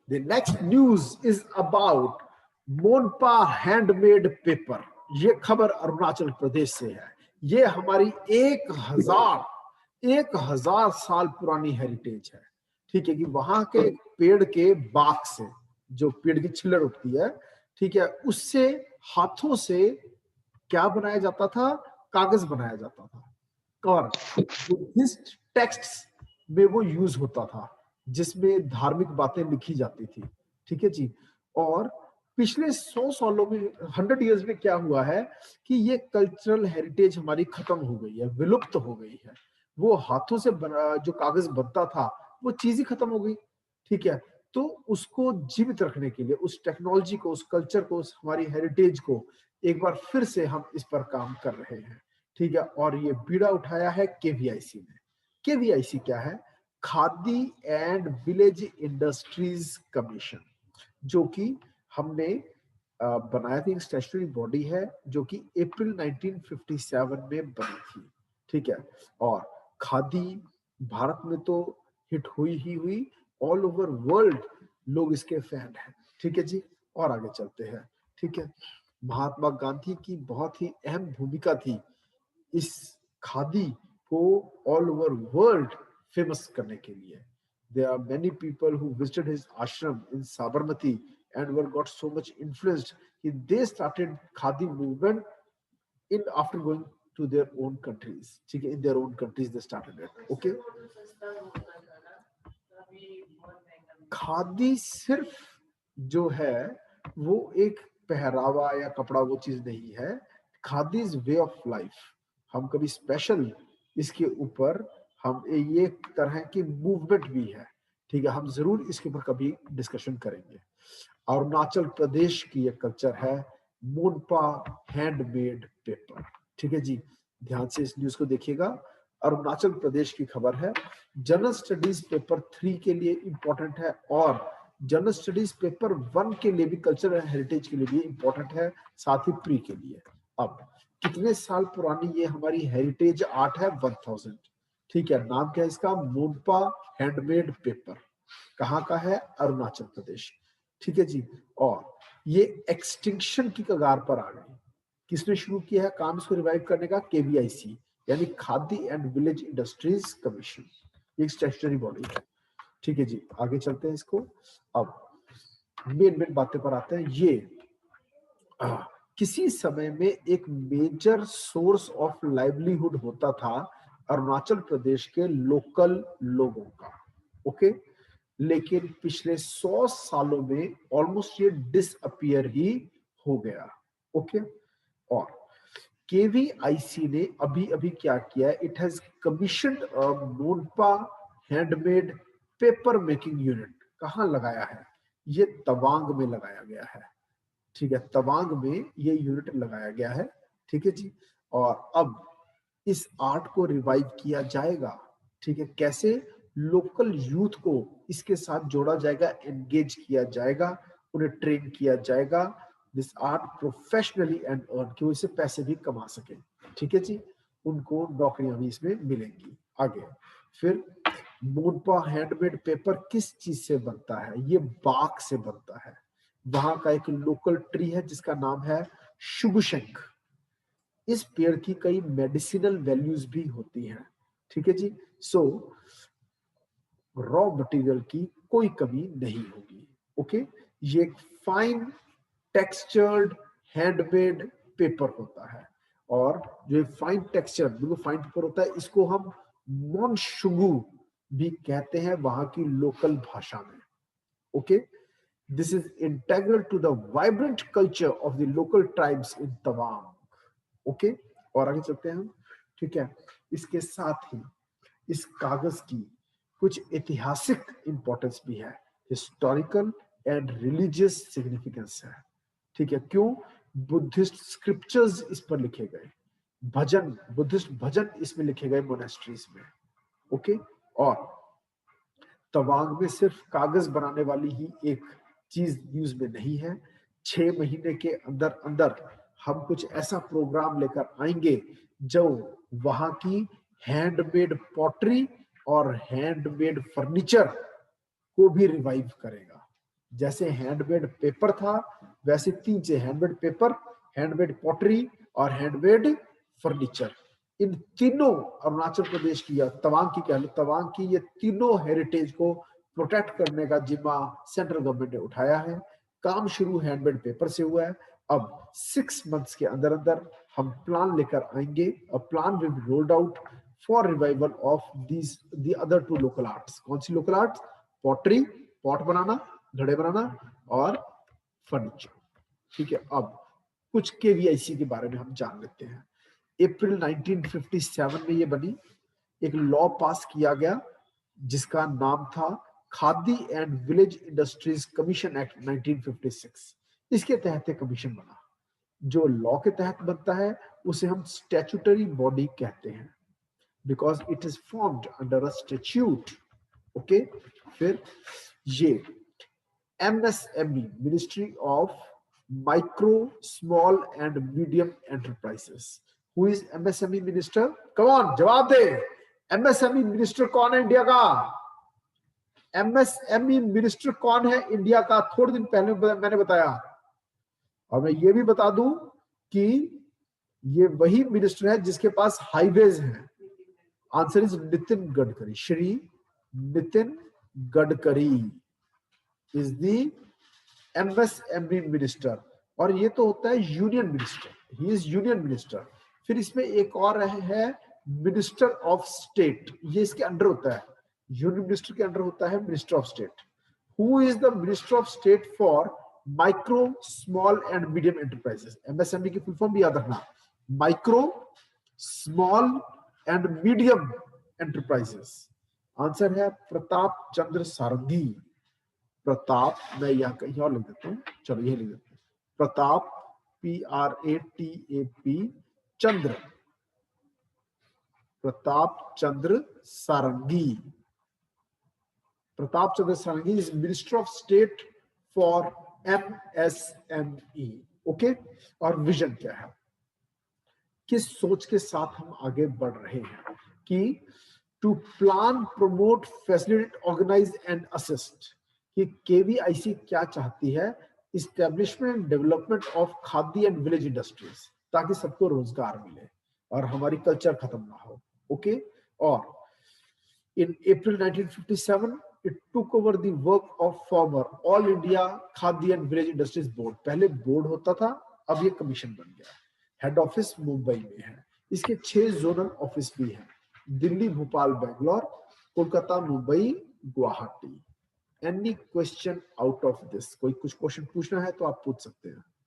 The next news is about Monpa handmade paper. ये खबर अरुणाचल प्रदेश से है। ये हमारी 1000 साल पुरानी हेरिटेज है। ठीक है कि वहां के पेड़ के बाक से जो पेड़ की छिलर उठती है, ठीक है, उससे हाथों से क्या बनाया जाता था? कागज बनाया जाता था। और बुद्धिस्ट टेक्स्ट्स में वो यूज होता था, जिसमें धार्मिक बातें लिखी जाती थी। ठीक है जी। और पिछले 100 सालों में, 100 इयर्स में क्या हुआ है कि ये कल्चरल हेरिटेज हमारी खत्म हो गई है, विलुप्त हो गई है। वो हाथों से बना जो कागज बनता था, वो चीज ही खत्म हो गई। ठीक है, तो उसको जीवित रखने के लिए, उस टेक्नोलॉजी को, उस कल्चर को, उस हमारी हेरिटेज को एक बार फिर से हम इस पर काम कर रहे हैं। ठीक है, और ये बीड़ा उठाया है केवीआईसी ने। केवीआईसी क्या है? Khadi and village industries commission, जो कि हमने बनाया थी। एक स्टैट्यूटरी बॉडी है जो कि अप्रैल 1957 में बनी थी। ठीक है, और खादी भारत में तो हिट हुई ही हुई, ऑल ओवर वर्ल्ड लोग इसके फैन हैं। ठीक है जी, और आगे चलते हैं। ठीक है, महात्मा गांधी की बहुत ही अहम भूमिका थी इस खादी को ऑल ओवर वर्ल्ड फेमस करने के लिए। There are many people who visited his ashram in Sabarmati and were got so much influenced. They started Khadi movement in after going to their own countries. In their own countries they started it. Okay. Khadi सिर्फ जो है वो एक पहरावा या कपड़ा, वो चीज नहीं है। Khadi is way of life. हम कभी स्पेशल इसके ऊपर हम ये तरह की मूवमेंट भी है। ठीक है, हम जरूर इसके ऊपर कभी डिस्कशन करेंगे। अरुणाचल प्रदेश की ये कल्चर है मोनपा हैंडमेड पेपर। ठीक है जी, ध्यान से इस न्यूज को देखिएगा। अरुणाचल प्रदेश की खबर है। जनरल स्टडीज पेपर 3 के लिए इंपॉर्टेंट है, और जनरल स्टडीज पेपर 1 के लिए भी, कल्चरल हेरिटेज के लिए भी इंपॉर्टेंट है, साथ ही प्री के लिए। अब कितने साल पुरानी ये हमारी हेरिटेज आर्ट है? 1000। ठीक है, नाम क्या है इसका? Monpa handmade paper. कहाँ का है? अरुणाचल प्रदेश। ठीक है जी, और ये एक्सटिंक्शन की कगार पर आ गई। किसने शुरू किया है काम इसको रिवाइव करने का? केवीआईसी, यानी khadi and village industries commission. एक स्टैट्यूटरी बॉडी है। ठीक है जी, आगे चलते हैं इसको। अब मेन बातें पर आते हैं। ये किसी समय में एक मेजर सोर्स ऑफ लाइवलीहुड होता था अरुणाचल प्रदेश के लोकल लोगों का। ओके, लेकिन पिछले 100 सालों में ऑलमोस्ट ये डिसअपियर ही हो गया। ओके, और केवीआईसी ने अभी अभी क्या किया है? It has commissioned a Monpa handmade paper making unit. कहाँ लगाया है? ये तवांग में लगाया गया है। ठीक है, तवांग में ये यूनिट लगाया गया है। ठीक है जी, और अब इस आर्ट को रिवाइव किया जाएगा। ठीक है, कैसे? लोकल यूथ को इसके साथ जोड़ा जाएगा, एंगेज किया जाएगा, उन्हें ट्रेन किया जाएगा this art professionally and earn, कि वो इससे पैसे भी कमा सके। ठीक है जी, उनको नौकरियां भी इसमें मिलेंगी आगे। फिर मोनपा हैंडमेड पेपर किस चीज से बनता है? ये बाक से बनता है। वहां का एक लोकल ट्री है जिसका नाम है शुगशंख। इस पेड़ की कई मेडिसिनल वैल्यूज भी होती हैं। ठीक है जी, सो रॉ मटेरियल की कोई कमी नहीं होगी। ओके, ये एक फाइन टेक्सचर्ड हैंडमेड पेपर होता है, और जो फाइन टेक्सचर बिल्कुल फाइन पेपर होता है, इसको हम मोनशुगु भी कहते हैं वहां की लोकल भाषा में। Okay, this is integral to the vibrant culture of the local tribes in Tawang. Okay, और आगे चलते हैं हम। ठीक है, इसके साथ ही इस कागज की कुछ ऐतिहासिक इंपॉर्टेंस भी है, हिस्टोरिकल एंड रिलीजियस सिग्निफिकेंस है। ठीक है, क्यों? बुद्धिस्ट स्क्रिप्चर्स इस पर लिखे गए, भजन, बुद्धिस्ट भजन इसमें लिखे गए मोनेस्ट्रीज में। ओके, और तवांग में सिर्फ कागज बनाने वाली ही एक चीज यूज में नहीं है। 6 महीने के अंदर अंदर हम कुछ ऐसा प्रोग्राम लेकर आएंगे जो वहां की हैंडमेड पॉटरी और हैंडमेड फर्नीचर को भी रिवाइव करेगा। जैसे हैंडमेड पेपर था वैसे 3 से हैंडमेड पेपर, हैंडमेड पॉटरी और हैंडमेड फर्नीचर, इन तीनों अरुणाचल प्रदेश की या तवांग की कह लो, तवांग की ये तीनों हेरिटेज को प्रोटेक्ट करने का जिम्मा सेंट्रल गवर्नमेंट ने उठाया है। काम शुरू हैंडमेड पेपर से हुआ है। अब 6 मंथ्स के अंदर अंदर हम प्लान लेकर आएंगे, a plan will be rolled out for revival of these the other 2 local arts. कौन सी लोकल आर्ट्स? पॉटरी, पॉट बनाना, घड़े बनाना, और फर्नीचर। ठीक है, अब कुछ केवीआईसी के बारे में हम जान लेते हैं। अप्रैल 1957 में ये बनी, एक लॉ पास किया गया जिसका नाम था khadi and village industries commission act 1956। इसके तहत एक कमीशन बना। जो लॉ के तहत बनता है उसे हम स्टैट्यूटरी बॉडी कहते हैं, because it is formed under a statute. Okay, फिर ये MSME, ministry of micro small and medium enterprises. Who is MSME minister? Come on, जवाब दे। MSME मिनिस्टर कौन है इंडिया का? MSME मिनिस्टर कौन है इंडिया का? थोड़े दिन पहले मैंने बताया। और मैं ये भी बता दूं कि ये वही मिनिस्टर है जिसके पास हाईवेज हैं। Answer is Nitin Gadkari. Shri Nitin Gadkari is the MSME minister. और ये तो होता है union minister, he is union minister. फिर इसमें एक और है मिनिस्टर ऑफ स्टेट, ये इसके अंडर होता है। यूनियन मिनिस्टर के अंडर होता है minister of state. Who is the minister of state for micro small and medium enterprises? MSME की फुल फॉर्म भी याद रखना, micro small and medium enterprises. Answer है प्रताप चंद्र सारंगी। प्रताप, मैं यहां कहीं और लिख देता हूं, चलो ये लिख देते हैं, Pratap, PRATAP, Chandra, Pratap Chandra Sarangi. Pratap Chandra Sarangi is minister of state for MSME। Okay, और विजन क्या है, किस सोच के साथ हम आगे बढ़ रहे हैं कि to plan, promote, facilitate, organise and assist, कि केवीआईसी क्या चाहती है? Establishment development of khadi and village industries, ताकि सबको रोजगार मिले और हमारी कल्चर खत्म ना हो। ओके, और इन अप्रैल 1957 it took over the work of former All India Khadi and Village Industries Board। पहले बोर्ड होता था, अब ये कमीशन बन गया। हेड ऑफिस मुंबई में है, इसके 6 जोनल ऑफिस भी हैं, Delhi, Bhopal, Bangalore, Kolkata, Mumbai, Guwahati. Any question out of this? कोई कुछ क्वेश्चन पूछना है तो आप पूछ सकते हैं।